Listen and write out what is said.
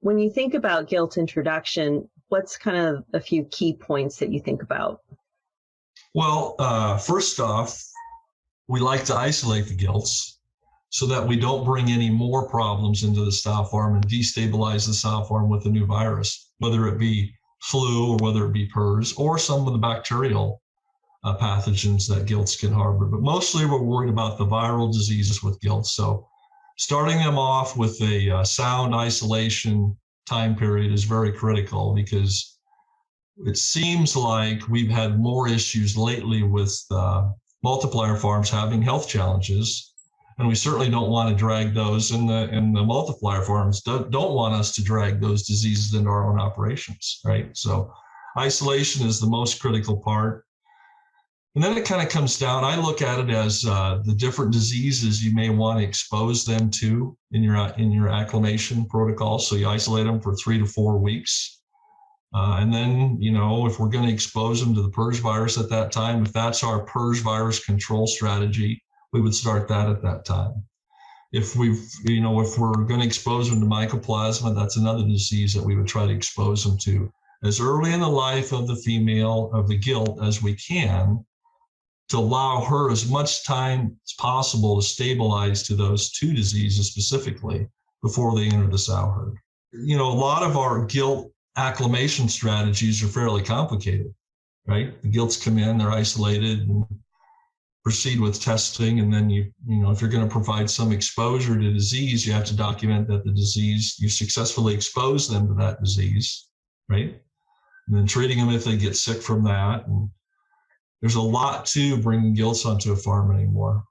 When you think about gilt introduction, what's kind of a few key points that you think about? Well, first off, we like to isolate the gilts so that we don't bring any more problems into the sow farm and destabilize the sow farm with a new virus, whether it be flu or whether it be PRRS or some of the bacterial pathogens that gilts can harbor. But mostly we're worried about the viral diseases with gilts. So starting them off with a sound isolation time period is very critical, because it seems like we've had more issues lately with multiplier farms having health challenges. And we certainly don't want to drag those, and the multiplier farms don't want us to drag those diseases into our own operations, right? So isolation is the most critical part. And then it kind of comes down, I look at it as the different diseases you may want to expose them to in your acclimation protocol. So you isolate them for 3 to 4 weeks. And then, if we're going to expose them to the PRRS virus at that time, if that's our PRRS virus control strategy, we would start that at that time. If we're going to expose them to mycoplasma, that's another disease that we would try to expose them to as early in the life of the female, of the gilt, as we can, to allow her as much time as possible to stabilize to those two diseases specifically before they enter the sow herd. A lot of our gilt acclimation strategies are fairly complicated, right? The gilts come in, they're isolated, and proceed with testing. And then if you're going to provide some exposure to disease, you have to document that the disease, you successfully expose them to that disease, right? And then treating them if they get sick from that. And there's a lot to bringing gilts onto a farm anymore.